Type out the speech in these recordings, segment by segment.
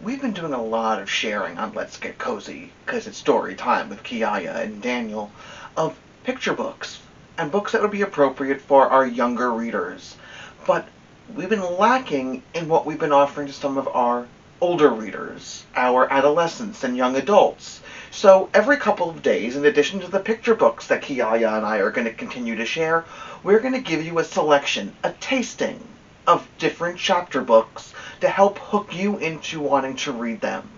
We've been doing a lot of sharing on Let's Get Cozy, because it's story time with Kiyaya and Daniel, of picture books, and books that would be appropriate for our younger readers. But we've been lacking in what we've been offering to some of our older readers, our adolescents and young adults. So every couple of days, in addition to the picture books that Kiyaya and I are going to continue to share, we're going to give you a selection, a tasting of different chapter books to help hook you into wanting to read them.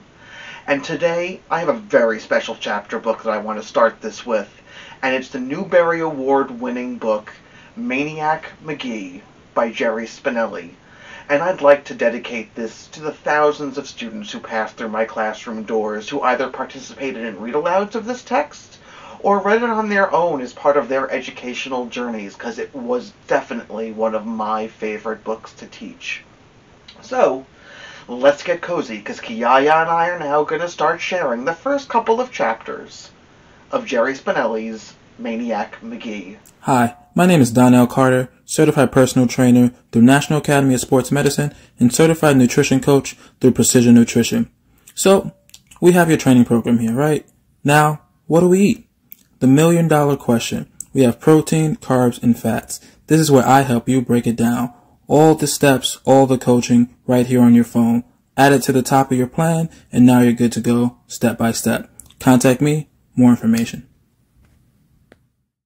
And today, I have a very special chapter book that I want to start this with, and it's the Newbery Award-winning book, Maniac Magee by Jerry Spinelli. And I'd like to dedicate this to the thousands of students who passed through my classroom doors who either participated in read-alouds of this text or read it on their own as part of their educational journeys, because it was definitely one of my favorite books to teach. So, let's get cozy, because Kiyaya and I are now going to start sharing the first couple of chapters of Jerry Spinelli's Maniac Magee. Hi, my name is Daniel Carter, certified personal trainer through National Academy of Sports Medicine and certified nutrition coach through Precision Nutrition. So, we have your training program here, right? Now, what do we eat? The million-dollar question. We have protein, carbs, and fats. This is where I help you break it down. All the steps, all the coaching, right here on your phone. Add it to the top of your plan, and now you're good to go, step by step. Contact me, more information.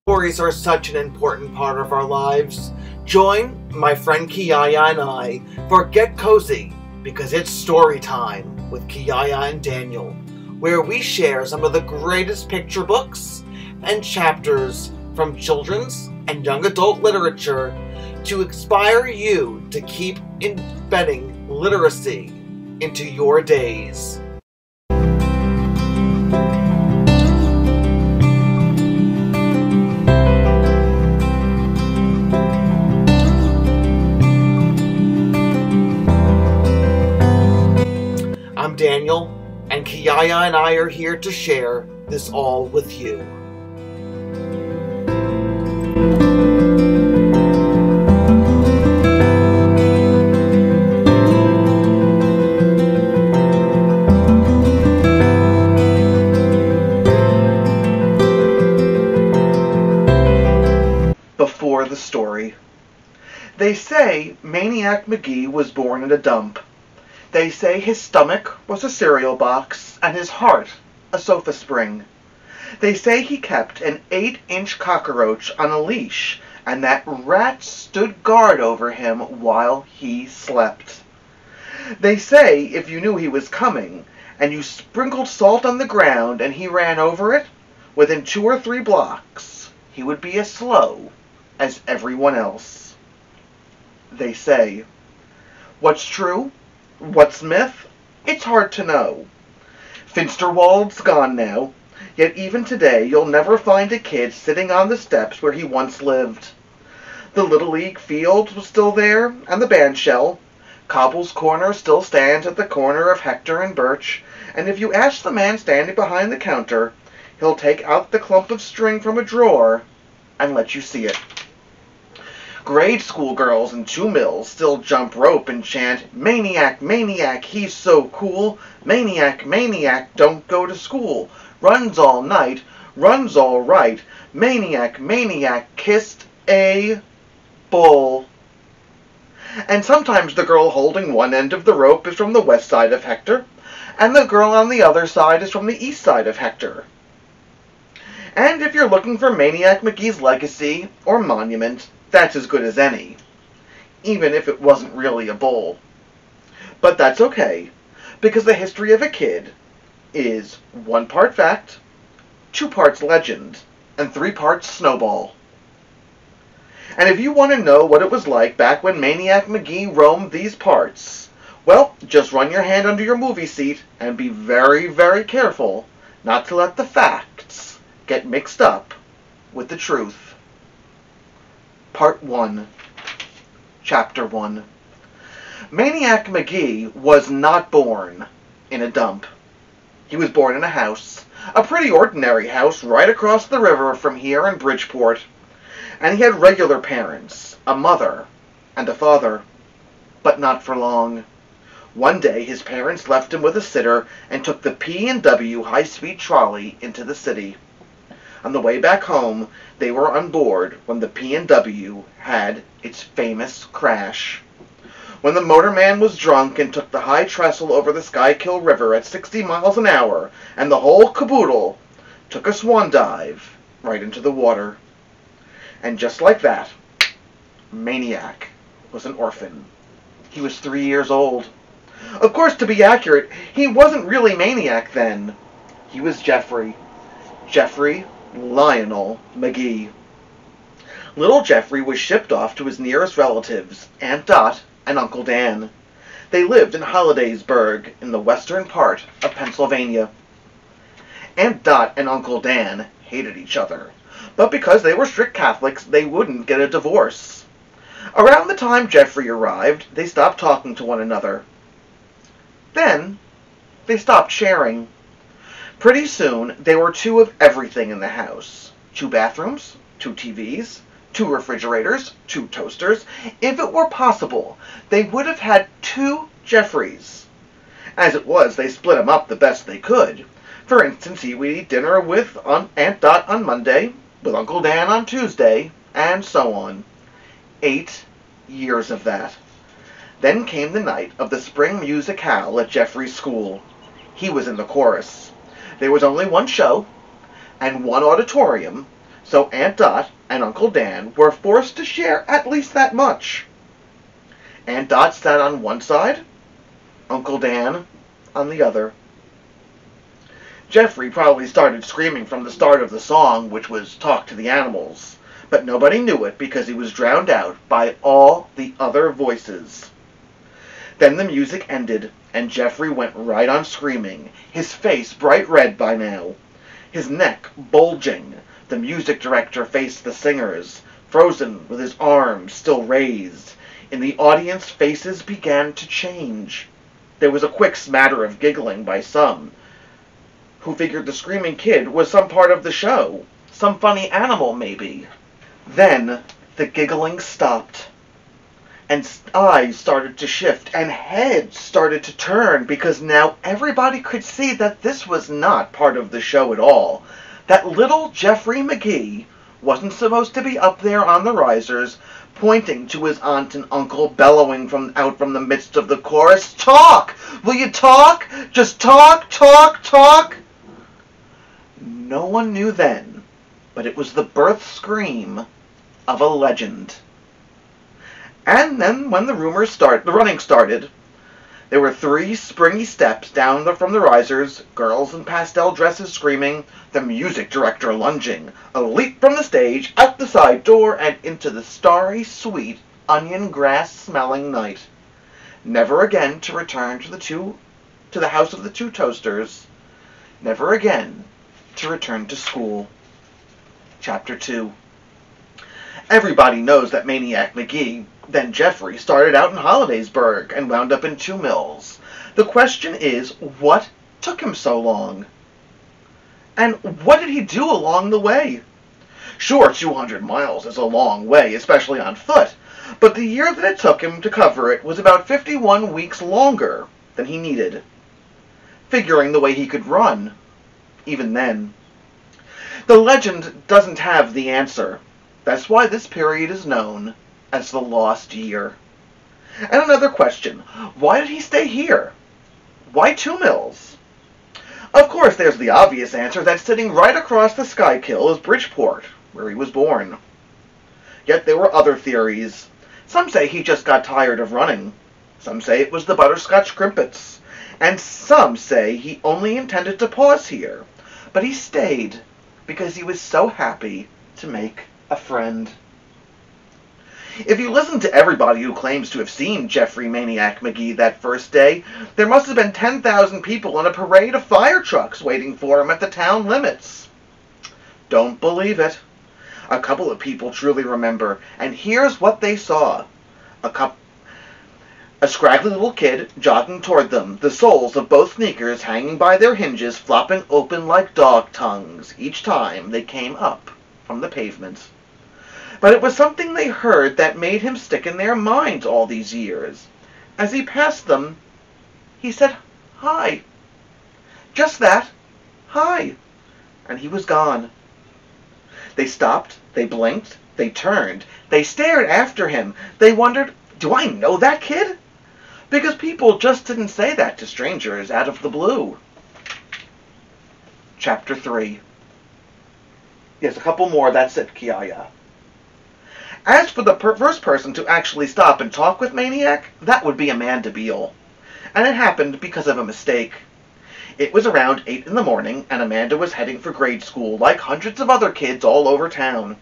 Stories are such an important part of our lives. Join my friend Kiyaya and I for Get Cozy, because it's story time with Kiyaya and Daniel, where we share some of the greatest picture books and chapters from children's and young adult literature to inspire you to keep embedding literacy into your days. I'm Daniel, and Kiyaya and I are here to share this all with you. Before the story. They say Maniac Magee was born in a dump. They say his stomach was a cereal box and his heart a sofa spring. They say he kept an 8-inch cockroach on a leash and that rats stood guard over him while he slept. They say if you knew he was coming and you sprinkled salt on the ground and he ran over it, within 2 or 3 blocks he would be as slow as everyone else. They say. What's true? What's myth? It's hard to know. Finsterwald's gone now, yet even today you'll never find a kid sitting on the steps where he once lived. The Little League field was still there, and the bandshell. Cobble's Corner still stands at the corner of Hector and Birch, and if you ask the man standing behind the counter, he'll take out the clump of string from a drawer and let you see it. Grade school girls in 2 mills still jump rope and chant, "Maniac, maniac, he's so cool. Maniac, maniac, don't go to school. Runs all night, runs all right. Maniac, maniac, kissed a bull." And sometimes the girl holding one end of the rope is from the west side of Hector, and the girl on the other side is from the east side of Hector. And if you're looking for Maniac Magee's legacy or monument, that's as good as any, even if it wasn't really a bull. But that's okay, because the history of a kid is 1 part fact, 2 parts legend, and 3 parts snowball. And if you want to know what it was like back when Maniac Magee roamed these parts, well, just run your hand under your movie seat and be very, very careful not to let the facts get mixed up with the truth. Part 1. Chapter 1. Maniac Magee was not born in a dump. He was born in a house, a pretty ordinary house right across the river from here in Bridgeport. And he had regular parents, a mother and a father, but not for long. One day his parents left him with a sitter and took the P&W high-speed trolley into the city. On the way back home, they were on board when the P&W had its famous crash. When the motorman was drunk and took the high trestle over the Schuylkill River at 60 miles an hour, and the whole caboodle took a swan dive right into the water. And just like that, Maniac was an orphan. He was 3 years old. Of course, to be accurate, he wasn't really Maniac then. He was Jeffrey Lionel Magee. Little Jeffrey was shipped off to his nearest relatives, Aunt Dot and Uncle Dan. They lived in Hollidaysburg in the western part of Pennsylvania. Aunt Dot and Uncle Dan hated each other, but because they were strict Catholics, they wouldn't get a divorce. Around the time Jeffrey arrived, they stopped talking to one another. Then, they stopped sharing. Pretty soon, there were 2 of everything in the house. 2 bathrooms, 2 TVs, 2 refrigerators, 2 toasters. If it were possible, they would have had 2 Jeffreys. As it was, they split them up the best they could. For instance, he would eat dinner with Aunt Dot on Monday, with Uncle Dan on Tuesday, and so on. 8 years of that. Then came the night of the spring musicale at Jeffrey's school. He was in the chorus. There was only 1 show and 1 auditorium, so Aunt Dot and Uncle Dan were forced to share at least that much. Aunt Dot sat on one side, Uncle Dan on the other. Jeffrey probably started screaming from the start of the song, which was Talk to the Animals, but nobody knew it because he was drowned out by all the other voices. Then the music ended, and Jeffrey went right on screaming, his face bright red by now, his neck bulging. The music director faced the singers, frozen with his arms still raised. In the audience, faces began to change. There was a quick smatter of giggling by some, who figured the screaming kid was some part of the show, some funny animal maybe. Then the giggling stopped, and eyes started to shift, and heads started to turn, because now everybody could see that this was not part of the show at all. That little Jeffrey Magee wasn't supposed to be up there on the risers, pointing to his aunt and uncle, bellowing out from the midst of the chorus, "Talk! Will you talk? Just talk, talk, talk!" No one knew then, but it was the birth scream of a legend. And then when the running started, there were 3 springy steps down from the risers, girls in pastel dresses screaming, the music director lunging, a leap from the stage, out the side door, and into the starry, sweet, onion grass-smelling night. Never again to return to the house of the 2 toasters. Never again to return to school. Chapter 2. Everybody knows that Maniac Magee, then Jeffrey, started out in Hollidaysburg and wound up in 2 Mills. The question is, what took him so long? And what did he do along the way? Sure, 200 miles is a long way, especially on foot, but the year that it took him to cover it was about 51 weeks longer than he needed, figuring the way he could run, even then. The legend doesn't have the answer. That's why this period is known as the lost year. And another question, why did he stay here? Why 2 Mills? Of course, there's the obvious answer that sitting right across the Schuylkill is Bridgeport, where he was born. Yet there were other theories. Some say he just got tired of running. Some say it was the butterscotch crimpets. And some say he only intended to pause here. But he stayed because he was so happy to make a friend. If you listen to everybody who claims to have seen Jeffrey Maniac Magee that first day, there must have been 10,000 people in a parade of fire trucks waiting for him at the town limits. Don't believe it. A couple of people truly remember, and here's what they saw. A scraggly little kid jogging toward them, the soles of both sneakers hanging by their hinges, flopping open like dog tongues each time they came up from the pavement. But it was something they heard that made him stick in their minds all these years. As he passed them, He said, "Hi." Just that. "Hi." And he was gone. They stopped, they blinked, they turned, they stared after him. They wondered, do I know that kid? Because people just didn't say that to strangers out of the blue. Chapter 3. Yes, a couple more, that's it, Kiyaya. As for the first person to actually stop and talk with Maniac, that would be Amanda Beale. And it happened because of a mistake. It was around 8 in the morning, and Amanda was heading for grade school like hundreds of other kids all over town.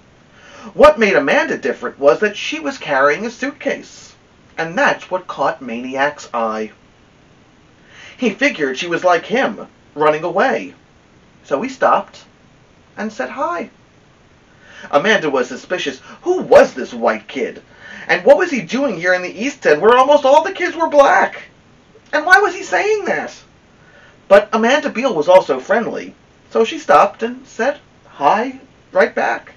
What made Amanda different was that she was carrying a suitcase, and that's what caught Maniac's eye. He figured she was like him, running away. So he stopped and said hi. Amanda was suspicious. Who was this white kid? And what was he doing here in the East End where almost all the kids were black? And why was he saying that? But Amanda Beale was also friendly, so she stopped and said hi right back.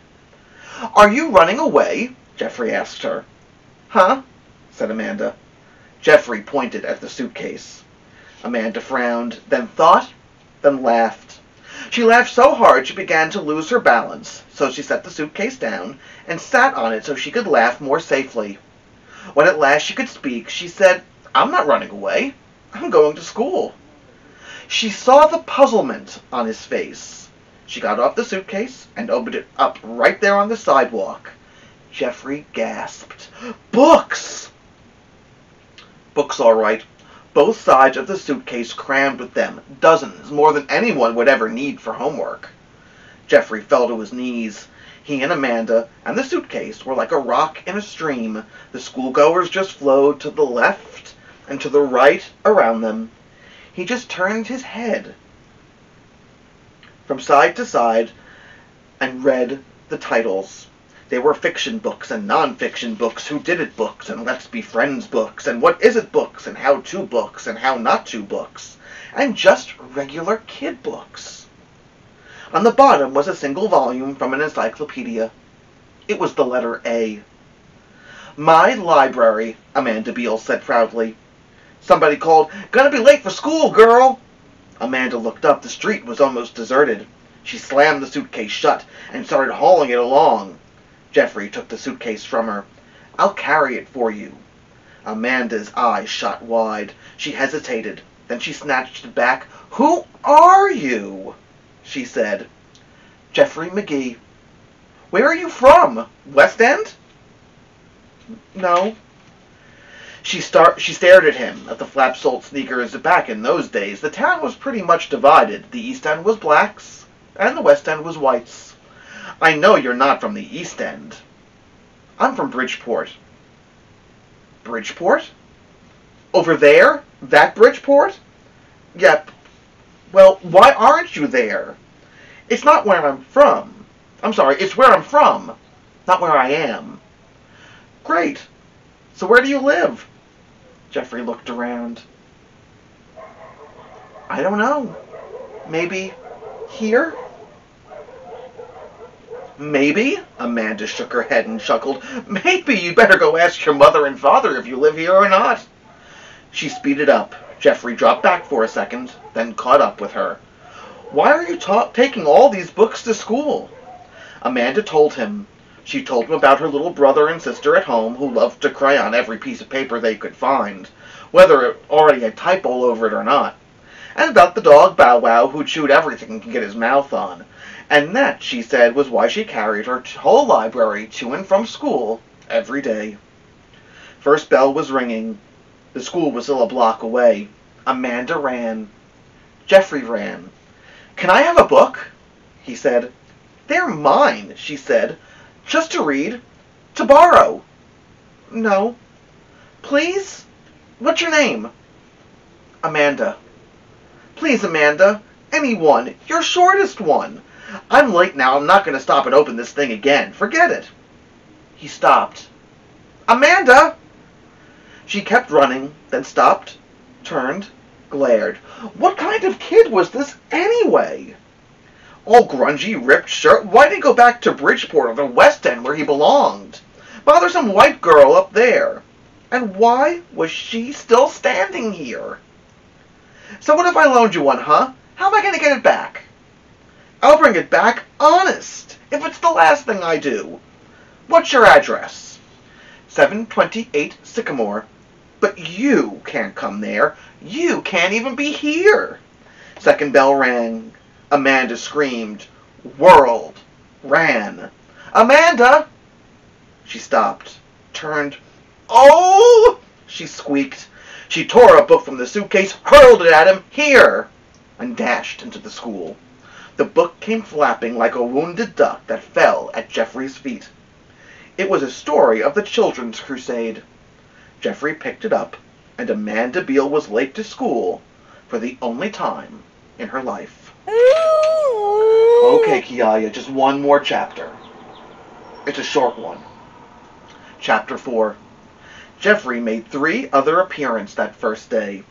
"Are you running away?" Jeffrey asked her. "Huh?" said Amanda. Jeffrey pointed at the suitcase. Amanda frowned, then thought, then laughed. She laughed so hard she began to lose her balance, so she set the suitcase down and sat on it so she could laugh more safely. When at last she could speak, she said, "I'm not running away. I'm going to school." She saw the puzzlement on his face. She got off the suitcase and opened it up right there on the sidewalk. Jeffrey gasped. "Books!" Books, all right. Both sides of the suitcase crammed with them, dozens, more than anyone would ever need for homework. Jeffrey fell to his knees. He and Amanda and the suitcase were like a rock in a stream. The schoolgoers just flowed to the left and to the right around them. He just turned his head from side to side and read the titles. They were fiction books and non-fiction books, who did it books, and let's be friends books, and what is it books, and how to books, and how not to books, and just regular kid books. On the bottom was a single volume from an encyclopedia. It was the letter A. "My library," Amanda Beale said proudly. Somebody called, "Gonna be late for school, girl!" Amanda looked up. The street was almost deserted. She slammed the suitcase shut and started hauling it along. Jeffrey took the suitcase from her. "I'll carry it for you." Amanda's eyes shot wide. She hesitated. Then she snatched it back. "Who are you?" she said. "Jeffrey Magee." "Where are you from? West End?" "No." She stared at him, at the flap-soled sneakers. Back in those days, the town was pretty much divided. The East End was blacks, and the West End was whites. "I know you're not from the East End." "I'm from Bridgeport." "Bridgeport? Over there? That Bridgeport?" "Yep." "Well, why aren't you there?" "It's not where I'm from. I'm sorry, it's where I'm from, not where I am." "Great. So where do you live?" Jeffrey looked around. "I don't know. Maybe here?" "Maybe?" Amanda shook her head and chuckled. "Maybe you'd better go ask your mother and father if you live here or not." She speeded up. Jeffrey dropped back for a second, then caught up with her. "Why are you taking all these books to school?" Amanda told him. She told him about her little brother and sister at home who loved to cry on every piece of paper they could find, whether it already had type all over it or not, and about the dog Bow Wow who chewed everything he could get his mouth on. And that, she said, was why she carried her whole library to and from school every day. First bell was ringing. The school was still a block away. Amanda ran. Jeffrey ran. "Can I have a book?" he said. "They're mine," she said. "Just to read. To borrow." "No." "Please? What's your name?" "Amanda." "Please, Amanda. Any one. Your shortest one. I'm late now. I'm not going to stop and open this thing again. Forget it." He stopped. "Amanda!" She kept running, then stopped, turned, glared. What kind of kid was this anyway? All grungy, ripped shirt. Why didn't he go back to Bridgeport or the West End where he belonged? Bother some white girl up there. And why was she still standing here? So what if I loaned you one, huh? How am I going to get it back? I'll bring it back honest, if it's the last thing I do. What's your address? 728 Sycamore. But you can't come there. You can't even be here. Second bell rang. Amanda screamed, whirled, ran. Amanda! She stopped, turned. Oh! She squeaked. She tore a book from the suitcase, hurled it at him, here, and dashed into the school. The book came flapping like a wounded duck that fell at Jeffrey's feet. It was a story of the Children's Crusade. Jeffrey picked it up, and Amanda Beale was late to school for the only time in her life. Okay, Kiyaya, just one more chapter. It's a short one. Chapter 4. Jeffrey made 3 other appearances that first day.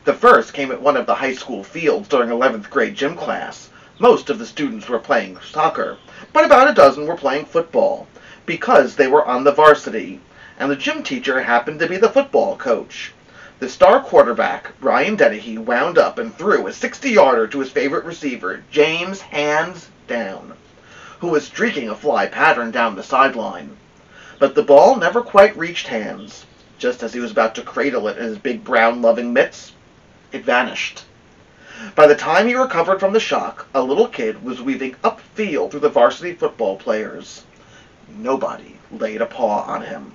The first came at one of the high school fields during 11th grade gym class. Most of the students were playing soccer, but about a dozen were playing football, because they were on the varsity, and the gym teacher happened to be the football coach. The star quarterback, Ryan Dennehy, wound up and threw a 60-yarder to his favorite receiver, James Hands Down, who was streaking a fly pattern down the sideline. But the ball never quite reached Hands. Just as he was about to cradle it in his big brown loving mitts, it vanished. By the time he recovered from the shock, a little kid was weaving upfield through the varsity football players. Nobody laid a paw on him.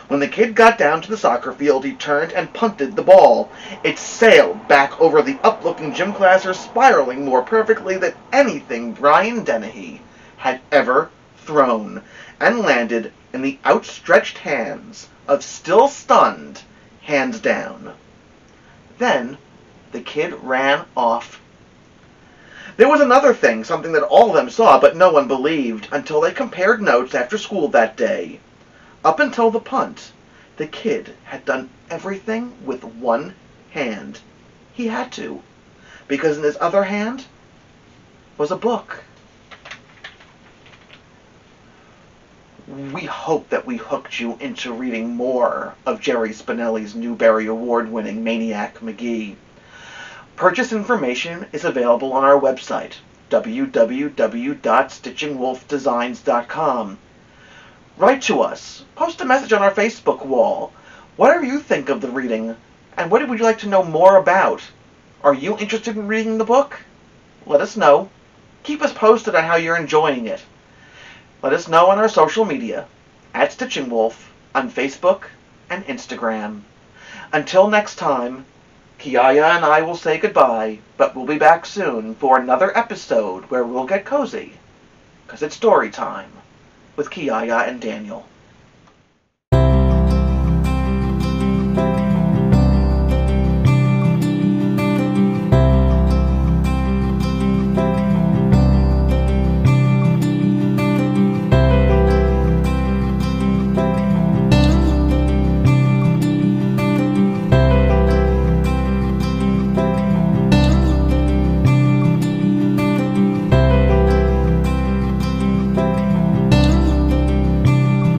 When the kid got down to the soccer field, he turned and punted the ball. It sailed back over the up-looking gym classers, spiraling more perfectly than anything Ryan Dennehy had ever thrown, and landed in the outstretched hands of still stunned Hands Down. Then the kid ran off. There was another thing, something that all of them saw, but no one believed, until they compared notes after school that day. Up until the punt, the kid had done everything with one hand. He had to, because in his other hand was a book. We hope that we hooked you into reading more of Jerry Spinelli's Newbery Award-winning Maniac Magee. Purchase information is available on our website, www.stitchingwolfdesigns.com. Write to us. Post a message on our Facebook wall. What do you think of the reading, and what would you like to know more about? Are you interested in reading the book? Let us know. Keep us posted on how you're enjoying it. Let us know on our social media, at Stitching Wolf, on Facebook and Instagram. Until next time, Kiyaya and I will say goodbye, but we'll be back soon for another episode where we'll get cozy, 'cause it's story time with Kiyaya and Daniel.